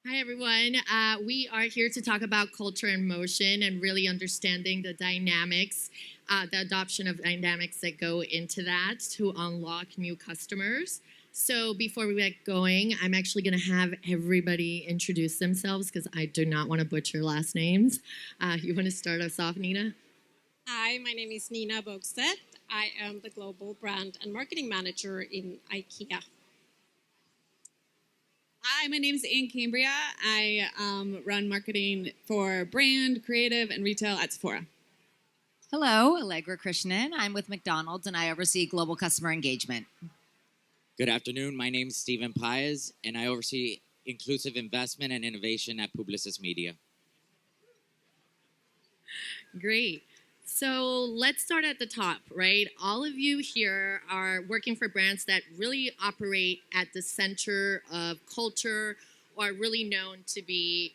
Hi, everyone. We are here to talk about culture in motion and really understanding the dynamics, the adoption of dynamics that go into that to unlock new customers. So, before we get going, I'm actually going to have everybody introduce themselves because I do not want to butcher last names. You want to start us off, Nina? Hi, my name is Nina Bogstedt. I am the Global Brand and Marketing Manager in IKEA. Hi, my name is Cambria. I run marketing for brand, creative, and retail at Sephora. Hello, Allegra Krishnan. I'm with McDonald's and I oversee global customer engagement. Good afternoon. My name is Stephen Paez, and I oversee inclusive investment and innovation at Publicis Media. Great. So let's start at the top, right? All of you here are working for brands that really operate at the center of culture or are really known to be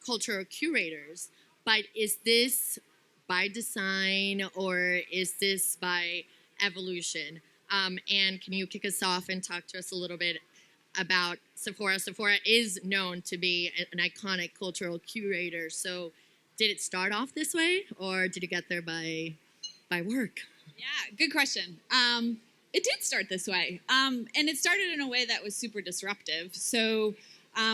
cultural curators. But is this by design or is this by evolution? And can you kick us off and talk to us a little bit about Sephora? Sephora is known to be an iconic cultural curator. So did it start off this way, or did you get there by work? Yeah, good question. It did start this way, and it started in a way that was super disruptive. So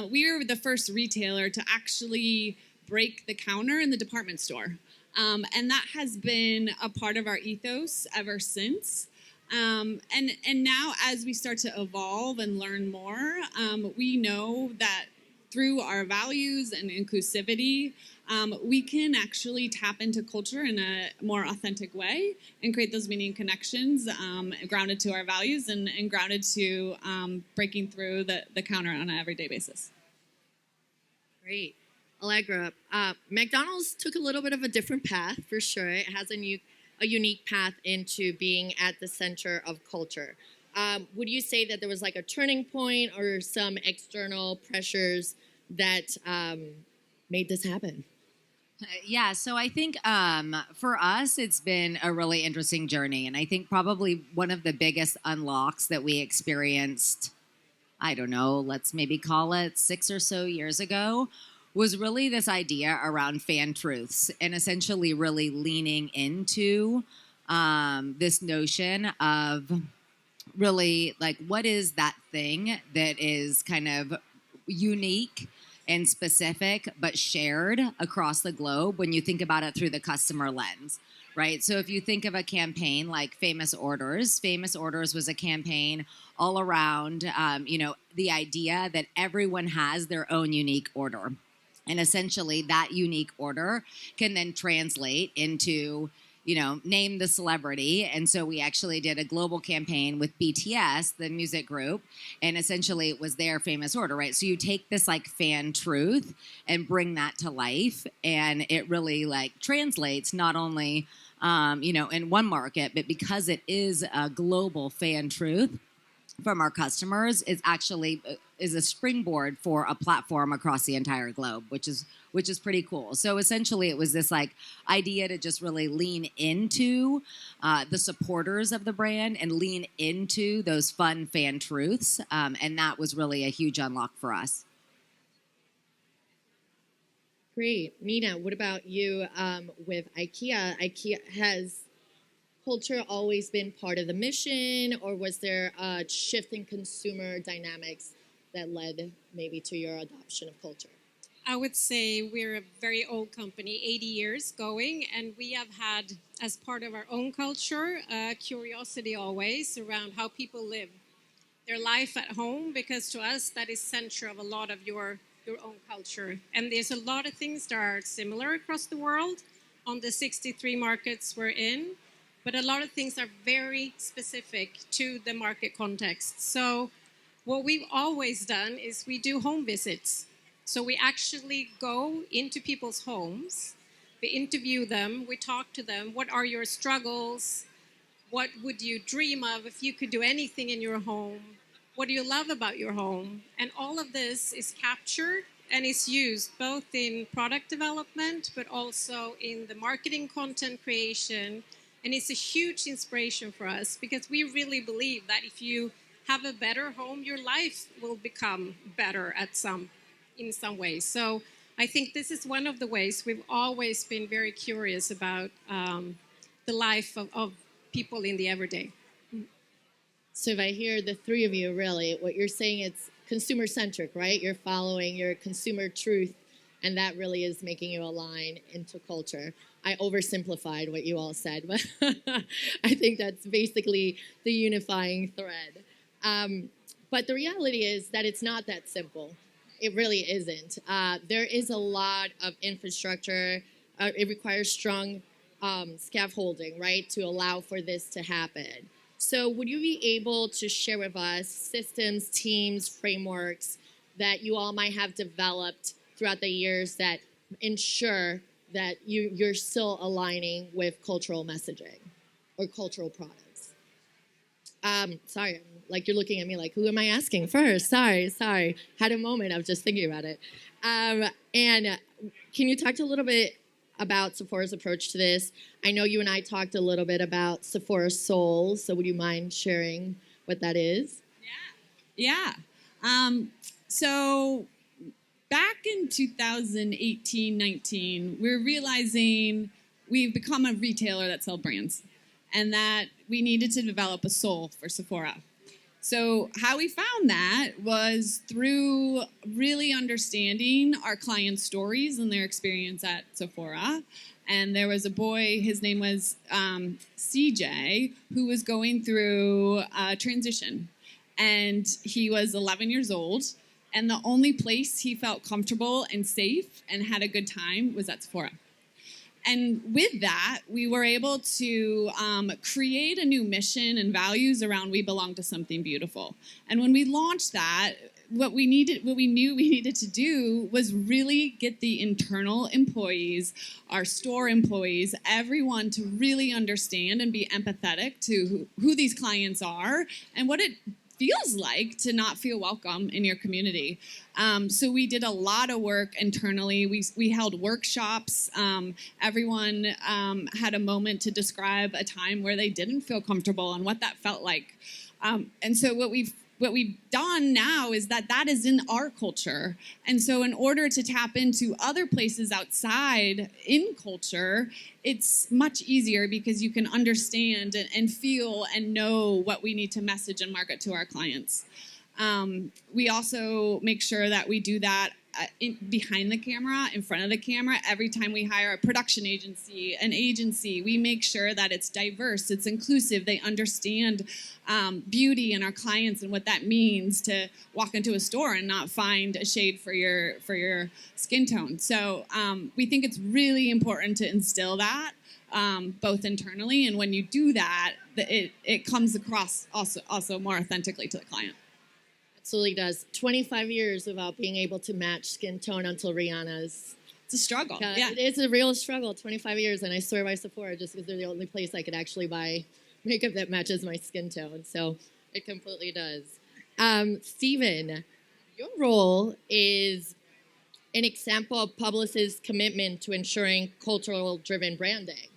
we were the first retailer to actually break the counter in the department store, and that has been a part of our ethos ever since. And now, as we start to evolve and learn more, we know that through our values and inclusivity, we can actually tap into culture in a more authentic way and create those meaning connections grounded to our values and grounded to breaking through the counter on an everyday basis. Great. Allegra, McDonald's took a little bit of a different path, for sure. It has a unique path into being at the center of culture. Would you say that there was like a turning point or some external pressures that made this happen? Yeah, so I think for us, it's been a really interesting journey. And I think probably one of the biggest unlocks that we experienced, I don't know, let's maybe call it 6 or so years ago, was really this idea around fan truths and essentially really leaning into this notion of really like what is that thing that is kind of unique and specific but shared across the globe when you think about it through the customer lens, right? So if you think of a campaign like Famous Orders was a campaign all around the idea that everyone has their own unique order, and essentially that unique order can then translate into name the celebrity. And so we actually did a global campaign with BTS, the music group, and essentially it was their famous order, right? So you take this like fan truth and bring that to life, and it really like translates not only in one market, but because it is a global fan truth from our customers, is actually is a springboard for a platform across the entire globe, which is pretty cool. So essentially, it was this like idea to just really lean into the supporters of the brand and lean into those fun fan truths, and that was really a huge unlock for us. Great. Nina, what about you with IKEA? IKEA has culture always been part of the mission, or was there a shift in consumer dynamics that led maybe to your adoption of culture? I would say we're a very old company, 80 years going, and we have had, as part of our own culture, curiosity always around how people live their life at home, because to us that is center of a lot of your own culture. And there's a lot of things that are similar across the world on the 63 markets we're in, but a lot of things are very specific to the market context. So what we've always done is we do home visits. So we actually go into people's homes, we interview them, we talk to them. What are your struggles? What would you dream of if you could do anything in your home? What do you love about your home? And all of this is captured and is used both in product development, but also in the marketing content creation. And it's a huge inspiration for us because we really believe that if you have a better home, your life will become better at some in some ways. So I think this is one of the ways we've always been very curious about the life of people in the everyday. So if I hear the three of you, really, what you're saying, it's consumer-centric, right? You're following your consumer truth, and that really is making you align into culture. I oversimplified what you all said, but I think that's basically the unifying thread. But the reality is that it's not that simple. It really isn't. There is a lot of infrastructure. It requires strong scaffolding, right, to allow for this to happen. So would you be able to share with us systems, teams, frameworks that you all might have developed throughout the years that ensure that you're still aligning with cultural messaging or cultural products? Sorry, like you're looking at me like, who am I asking first? Sorry. Had a moment of just thinking about it. And can you talk a little bit about Sephora's approach to this? I know you and I talked a little bit about Sephora Soul, so would you mind sharing what that is? Yeah. So back in 2018-19, we're realizing we've become a retailer that sells brands and that we needed to develop a soul for Sephora. So how we found that was through really understanding our clients' stories and their experience at Sephora. And there was a boy, his name was CJ, who was going through a transition. And he was 11 years old. And the only place he felt comfortable and safe and had a good time was at Sephora. And with that, we were able to create a new mission and values around we belong to something beautiful. And when we launched that, what we knew we needed to do was really get the internal employees, our store employees, everyone to really understand and be empathetic to who these clients are and what it feels like to not feel welcome in your community. So we did a lot of work internally. We held workshops. Everyone had a moment to describe a time where they didn't feel comfortable and what that felt like. And so what we've done now is that is in our culture. And so in order to tap into other places outside in culture, it's much easier because you can understand and feel and know what we need to message and market to our clients. We also make sure that we do that behind the camera, in front of the camera. Every time we hire a production agency, an agency, we make sure that it's diverse, it's inclusive, they understand beauty and our clients and what that means to walk into a store and not find a shade for your skin tone. So we think it's really important to instill that both internally, and when you do that, it comes across also more authentically to the client. Absolutely does. 25 years without being able to match skin tone until Rihanna's. It's a struggle. Yeah. It is a real struggle, 25 years, and I swear by Sephora just because they're the only place I could actually buy makeup that matches my skin tone. So it completely does. Stephen, your role is an example of Publicis' commitment to ensuring cultural-driven branding.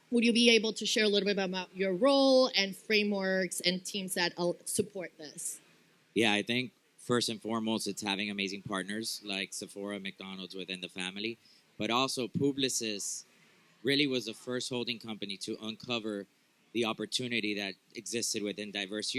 Would you be able to share a little bit about your role and frameworks and teams that support this? Yeah, I think first and foremost, it's having amazing partners like Sephora, McDonald's within the family. But also Publicis really was the first holding company to uncover the opportunity that existed within diverse.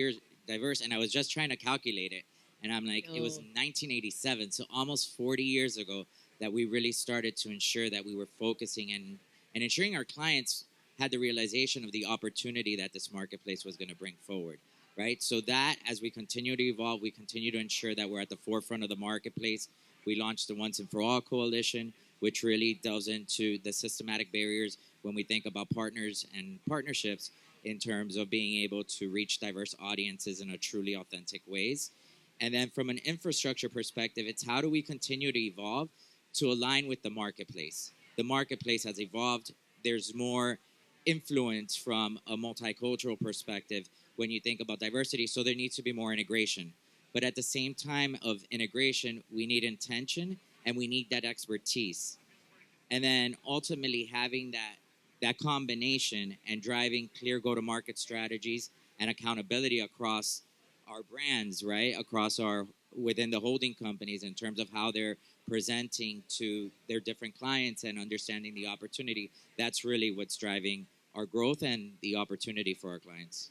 And I was just trying to calculate it. And I'm like, It was 1987, so almost 40 years ago that we really started to ensure that we were focusing and ensuring our clients had the realization of the opportunity that this marketplace was going to bring forward, right? So that as we continue to evolve, we continue to ensure that we're at the forefront of the marketplace. We launched the Once and For All Coalition, which really delves into the systematic barriers when we think about partners and partnerships in terms of being able to reach diverse audiences in a truly authentic ways. And then from an infrastructure perspective, it's how do we continue to evolve to align with the marketplace? The marketplace has evolved. There's more influence from a multicultural perspective when you think about diversity, so there needs to be more integration. But at the same time of integration, we need intention and we need that expertise. And then ultimately having that combination and driving clear go-to-market strategies and accountability across our brands, right? Across our within the holding companies in terms of how they're presenting to their different clients and understanding the opportunity. That's really what's driving our growth and the opportunity for our clients.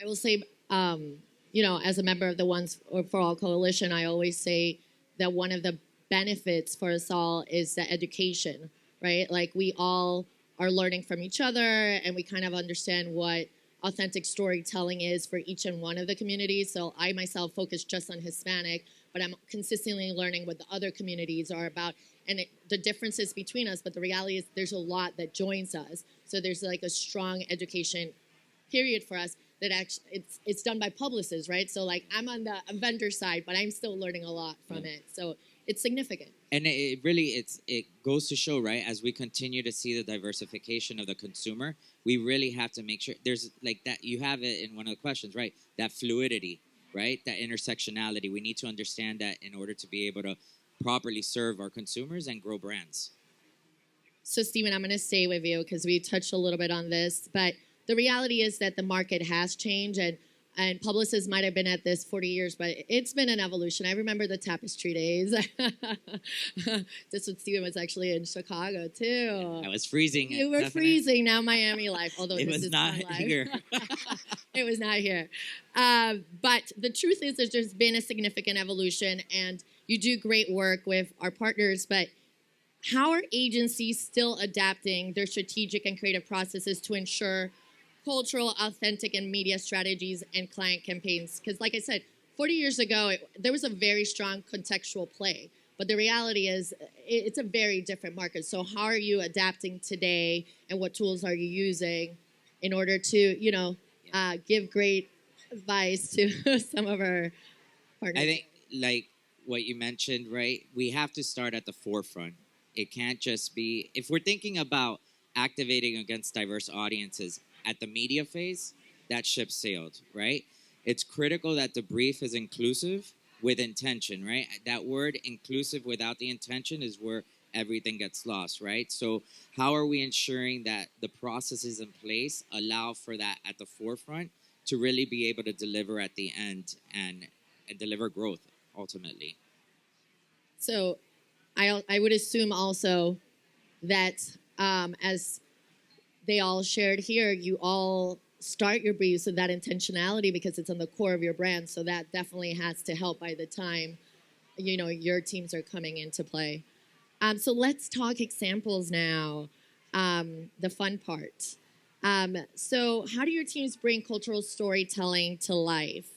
I will say, as a member of the Ones for All Coalition, I always say that one of the benefits for us all is the education, right? Like we all are learning from each other and we kind of understand what authentic storytelling is for each and one of the communities. So I myself focus just on Hispanic, but I'm consistently learning what the other communities are about and the differences between us. But the reality is there's a lot that joins us. So there's like a strong education period for us that actually it's done by Publicis, right? So like I'm on the vendor side, but I'm still learning a lot from it. So it's significant. And it goes to show, right, as we continue to see the diversification of the consumer, we really have to make sure there's like that. You have it in one of the questions, right? That fluidity, right? That intersectionality. We need to understand that in order to be able to properly serve our consumers and grow brands. So, Stephen, I'm going to stay with you because we touched a little bit on this, but the reality is that the market has changed, and Publicis might have been at this 40 years, but it's been an evolution. I remember the tapestry days. This was Stephen was actually in Chicago, too. I was freezing. You were freezing. Now Miami life, although it this was is not life. here. It was not here. But the truth is that there's been a significant evolution, and you do great work with our partners, but how are agencies still adapting their strategic and creative processes to ensure cultural, authentic, and media strategies and client campaigns? Because like I said, 40 years ago, there was a very strong contextual play. But the reality is it's a very different market. So how are you adapting today, and what tools are you using in order to, give great advice to some of our partners? I think, like what you mentioned, right, we have to start at the forefront. It can't just be, if we're thinking about activating against diverse audiences at the media phase, that ship sailed, right? It's critical that the brief is inclusive with intention, right? That word inclusive without the intention is where everything gets lost, right? So how are we ensuring that the processes in place allow for that at the forefront to really be able to deliver at the end and deliver growth ultimately? So I would assume also that as they all shared here, you all start your briefs with that intentionality because it's on the core of your brand. So that definitely has to help by the time, your teams are coming into play. So let's talk examples now, the fun part. So how do your teams bring cultural storytelling to life?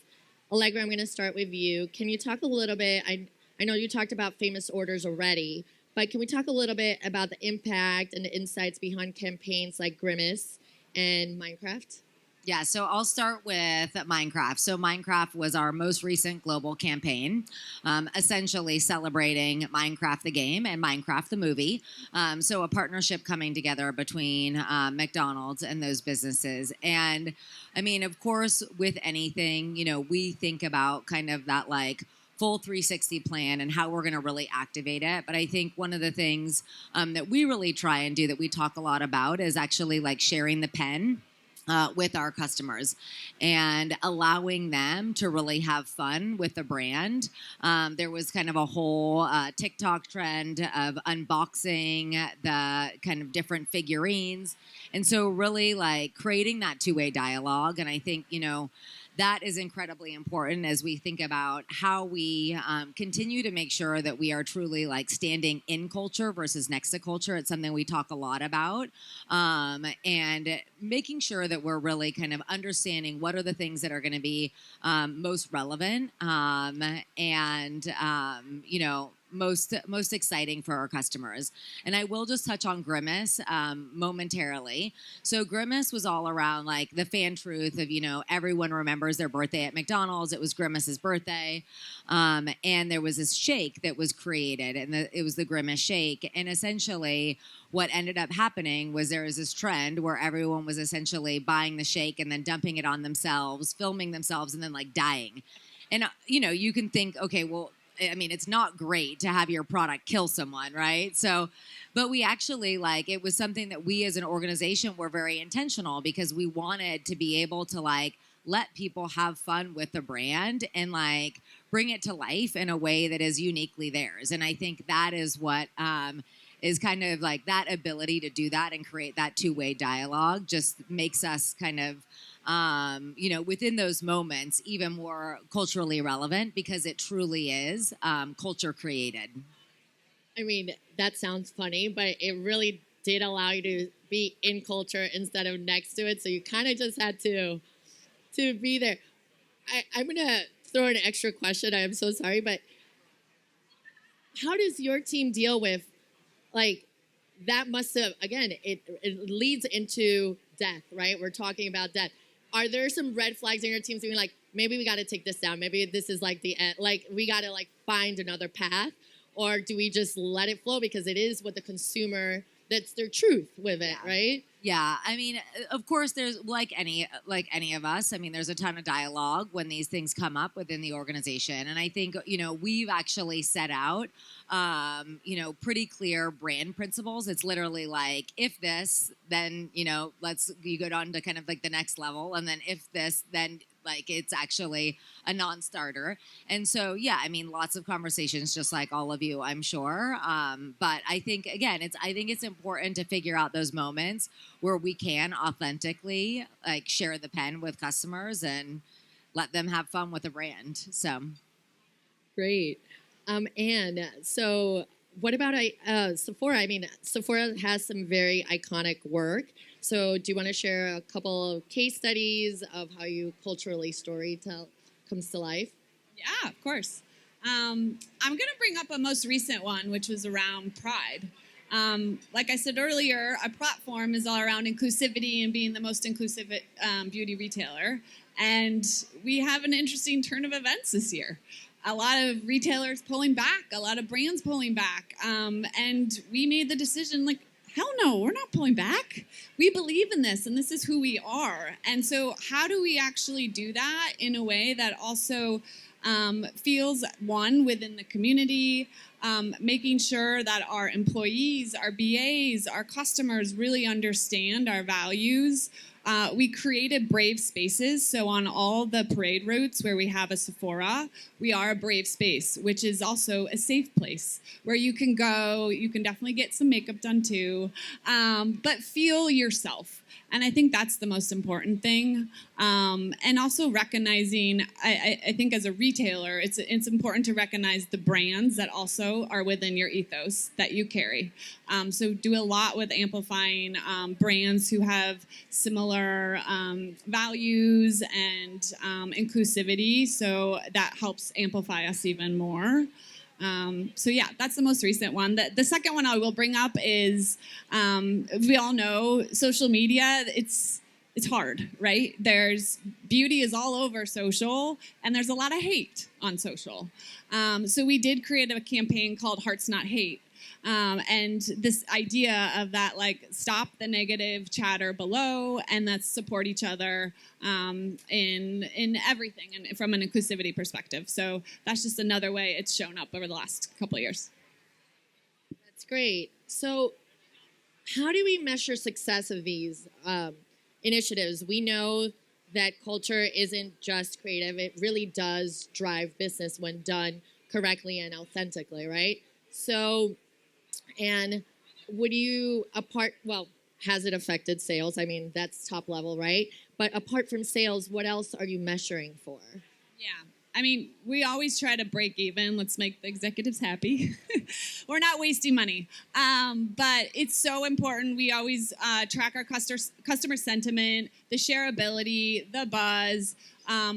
Allegra, I'm going to start with you. Can you talk a little bit, I know you talked about famous orders already, but can we talk a little bit about the impact and the insights behind campaigns like Grimace and Minecraft? Yeah, so I'll start with Minecraft. So Minecraft was our most recent global campaign, essentially celebrating Minecraft the game and Minecraft the movie. So a partnership coming together between McDonald's and those businesses. And I mean, of course, with anything, we think about kind of that like full 360 plan and how we're going to really activate it. But I think one of the things that we really try and do that we talk a lot about is actually like sharing the pen with our customers and allowing them to really have fun with the brand. There was kind of a whole TikTok trend of unboxing the kind of different figurines. And so really like creating that two-way dialogue. And I think, that is incredibly important as we think about how we continue to make sure that we are truly like standing in culture versus next to culture. It's something we talk a lot about, and making sure that we're really kind of understanding what are the things that are going to be most relevant and most exciting for our customers. And I will just touch on Grimace momentarily. So Grimace was all around like the fan truth of, everyone remembers their birthday at McDonald's. It was Grimace's birthday. And there was this shake that was created, and it was the Grimace shake. And essentially what ended up happening was there was this trend where everyone was essentially buying the shake and then dumping it on themselves, filming themselves, and then like dying. And, you can think, okay, well, I mean, it's not great to have your product kill someone, right? So, but we actually it was something that we as an organization were very intentional because we wanted to be able to let people have fun with the brand and bring it to life in a way that is uniquely theirs. And I think that is what is kind of like that ability to do that and create that two-way dialogue just makes us kind of, within those moments, even more culturally relevant because it truly is culture created. I mean, that sounds funny, but it really did allow you to be in culture instead of next to it. So you kind of just had to be there. I'm going to throw an extra question. I am so sorry, but how does your team deal with, like, that must have, again, it leads into death, right? We're talking about death. Are there some red flags in your team being like, maybe we got to take this down. Maybe this is like the end. Like, we got to like find another path. Or do we just let it flow because it is what the consumer, that's their truth with it, right? Yeah, I mean, of course, there's like any of us. I mean, there's a ton of dialogue when these things come up within the organization, and I think we've actually set out, pretty clear brand principles. It's literally like if this, then you go on to kind of like the next level, and then if this, then like it's actually a non-starter. And so, yeah, I mean, lots of conversations, just like all of you, I'm sure. But I think, again, it's important to figure out those moments where we can authentically like share the pen with customers and let them have fun with the brand. So great. And so what about Sephora? I mean, Sephora has some very iconic work. So do you want to share a couple of case studies of how you culturally storytell comes to life? Yeah, of course. I'm going to bring up a most recent one, which was around pride. Like I said earlier, our platform is all around inclusivity and being the most inclusive beauty retailer. And we have an interesting turn of events this year. A lot of retailers pulling back, a lot of brands pulling back. And we made the decision, like, hell no, we're not pulling back. We believe in this, and this is who we are. And so how do we actually do that in a way that also feels, one, within the community, making sure that our employees, our BAs, our customers really understand our values. We created brave spaces. So on all the parade routes where we have a Sephora, we are a brave space, which is also a safe place where you can go. You can definitely get some makeup done too, but feel yourself. And I think that's the most important thing. And also recognizing, I think as a retailer, it's important to recognize the brands that also are within your ethos that you carry. So do a lot with amplifying brands who have similar values and inclusivity. So that helps amplify us even more. So yeah, that's the most recent one. The second one I will bring up is, we all know social media, it's hard, right? Beauty is all over social, and there's a lot of hate on social. So we did create a campaign called Hearts Not Hate. And this idea of that, like, stop the negative chatter below and let's support each other in everything and from an inclusivity perspective. So that's just another way it's shown up over the last couple of years. That's great. So how do we measure success of these initiatives? We know that culture isn't just creative. It really does drive business when done correctly and authentically, right? So, and has it affected sales? I mean, that's top level, right? But apart from sales, what else are you measuring for? Yeah. I mean, we always try to break even. Let's make the executives happy. We're not wasting money. But it's so important. We always track our customer sentiment, the shareability, the buzz.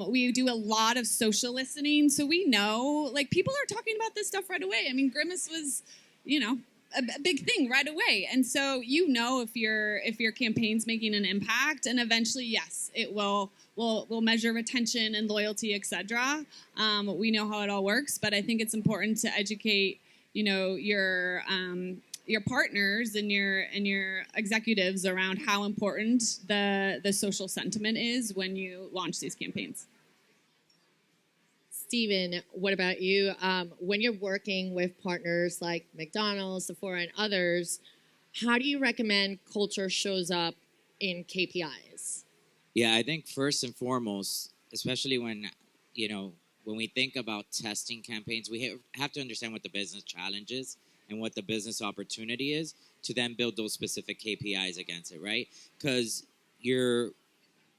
We do a lot of social listening. So we know, like, people are talking about this stuff right away. I mean, Grimace was, a big thing right away. And so if your campaign's making an impact, and eventually, yes, it will measure retention and loyalty, etc. We know how it all works, but I think it's important to educate, your partners and your executives around how important the social sentiment is when you launch these campaigns. Steven, what about you? When you're working with partners like McDonald's, Sephora, and others, how do you recommend culture shows up in KPIs? Yeah, I think first and foremost, especially when, when we think about testing campaigns, we have to understand what the business challenge is and what the business opportunity is to then build those specific KPIs against it, right? Because your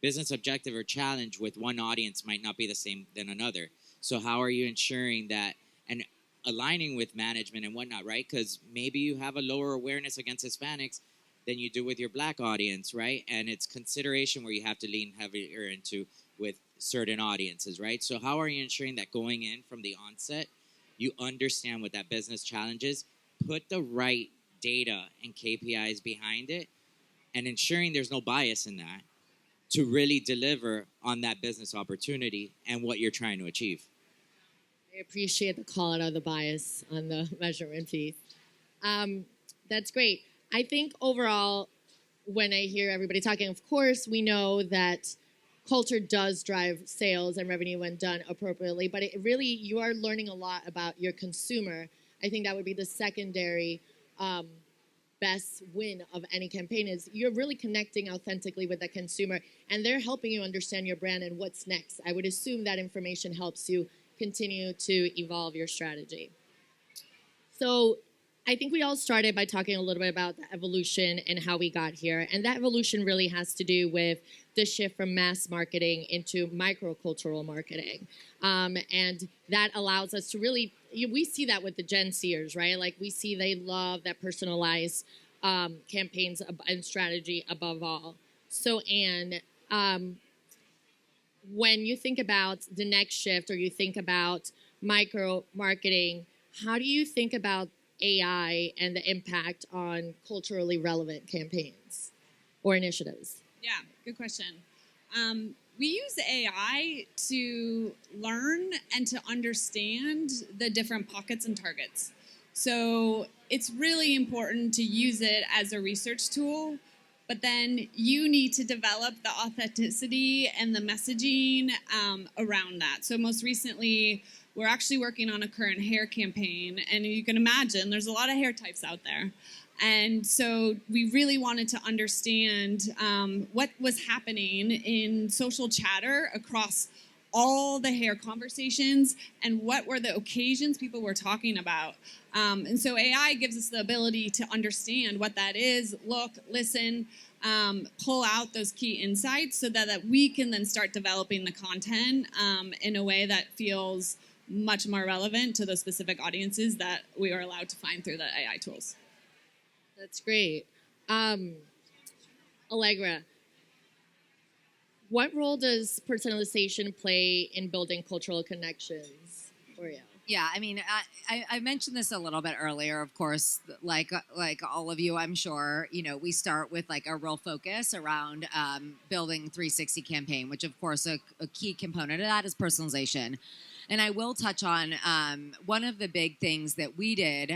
business objective or challenge with one audience might not be the same than another. So how are you ensuring that and aligning with management and whatnot, right? Because maybe you have a lower awareness against Hispanics than you do with your Black audience, right? And it's consideration where you have to lean heavier into with certain audiences, right? So how are you ensuring that going in from the onset, you understand what that business challenge is, put the right data and KPIs behind it, and ensuring there's no bias in that to really deliver on that business opportunity and what you're trying to achieve. I appreciate the call out of the bias on the measurement piece. That's great. I think overall, when I hear everybody talking, of course, we know that culture does drive sales and revenue when done appropriately, but it really, you are learning a lot about your consumer. I think that would be the secondary best win of any campaign is you're really connecting authentically with the consumer and they're helping you understand your brand and what's next. I would assume that information helps you continue to evolve your strategy. So I think we all started by talking a little bit about the evolution and how we got here. And that evolution really has to do with the shift from mass marketing into microcultural marketing. And that allows us to really, we see that with the Gen Zers, right? Like we see they love that personalized campaigns and strategy above all. So Anne, when you think about the next shift or you think about micro marketing, how do you think about AI and the impact on culturally relevant campaigns or initiatives? Yeah, good question. We use AI to learn and to understand the different pockets and targets. So it's really important to use it as a research tool, but then you need to develop the authenticity and the messaging around that. So most recently, we're actually working on a current hair campaign, and you can imagine there's a lot of hair types out there. And so we really wanted to understand what was happening in social chatter across all the hair conversations and what were the occasions people were talking about. And so AI gives us the ability to understand what that is, look, listen, pull out those key insights so that we can then start developing the content in a way that feels much more relevant to the specific audiences that we are allowed to find through the AI tools. That's great. Allegra, what role does personalization play in building cultural connections for you? Yeah, I mean, I mentioned this a little bit earlier. Of course, like all of you, I'm sure, you know, we start with like a real focus around building 360 campaign, which of course a key component of that is personalization. And I will touch on one of the big things that we did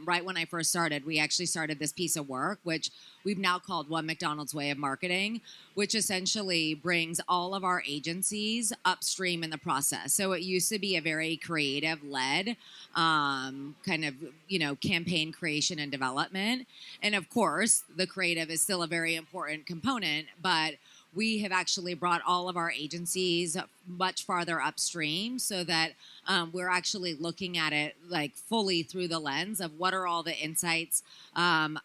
right when I first started. We actually started this piece of work, which we've now called One McDonald's Way of Marketing, which essentially brings all of our agencies upstream in the process. So it used to be a very creative-led kind of, you know, campaign creation and development. And of course, the creative is still a very important component, but we have actually brought all of our agencies much farther upstream so that we're actually looking at it like fully through the lens of what are all the insights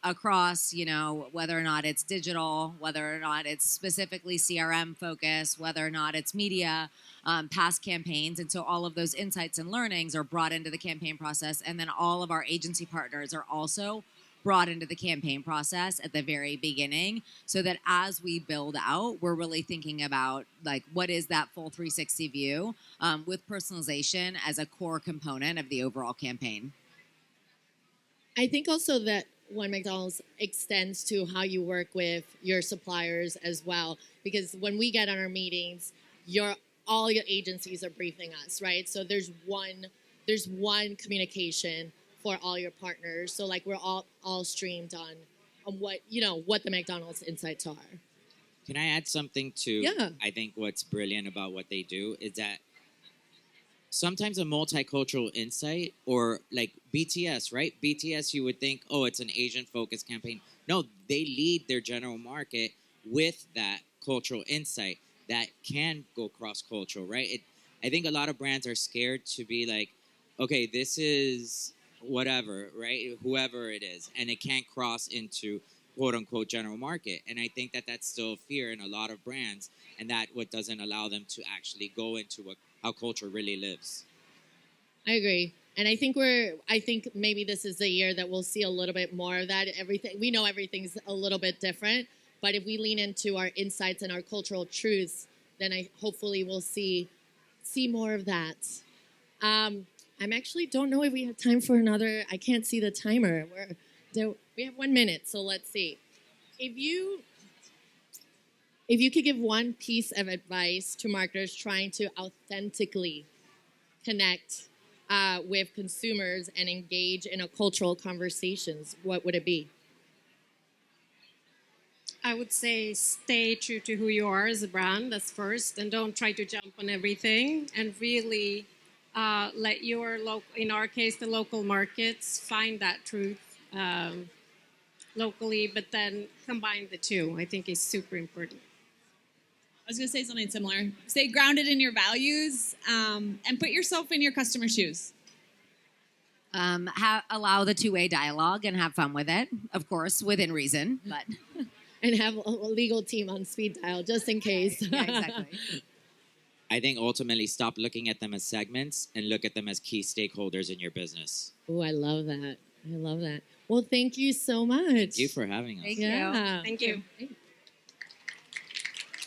across, you know, whether or not it's digital, whether or not it's specifically CRM focused, whether or not it's media, past campaigns. And so all of those insights and learnings are brought into the campaign process. And then all of our agency partners are also brought into the campaign process at the very beginning so that as we build out, we're really thinking about like what is that full 360 view with personalization as a core component of the overall campaign. I think also that One McDonald's extends to how you work with your suppliers as well, because when we get on our meetings, all your agencies are briefing us, right? So there's one communication for all your partners. So like we're all streamed on what, you know, what the McDonald's insights are. Can I add something to, Yeah. I think what's brilliant about what they do is that sometimes a multicultural insight or like BTS, right? BTS, you would think, oh, it's an Asian focused campaign. No, they lead their general market with that cultural insight that can go cross-cultural, right? I think a lot of brands are scared to be like, okay, this is whatever, right? Whoever it is, and it can't cross into quote unquote general market. And I think that that's still a fear in a lot of brands, and that what doesn't allow them to actually go into how culture really lives. I agree. And I think maybe this is the year that we'll see a little bit more of that. We know everything's a little bit different, but if we lean into our insights and our cultural truths, then hopefully we'll see more of that. I'm actually don't know if we have time for another. I can't see the timer. We have 1 minute, so let's see. If you could give one piece of advice to marketers trying to authentically connect with consumers and engage in a cultural conversations, what would it be? I would say stay true to who you are as a brand. That's first, and don't try to jump on everything. And really let your in our case, the local markets find that truth locally, but then combine the two. I think is super important. I was going to say something similar. Stay grounded in your values and put yourself in your customer's shoes. Allow the two-way dialogue and have fun with it, of course, within reason. But and have a legal team on speed dial just in case. Yeah, exactly. I think ultimately stop looking at them as segments and look at them as key stakeholders in your business. Oh, I love that. Well, thank you so much. Thank you for having us. Thank you. Yeah. Thank you.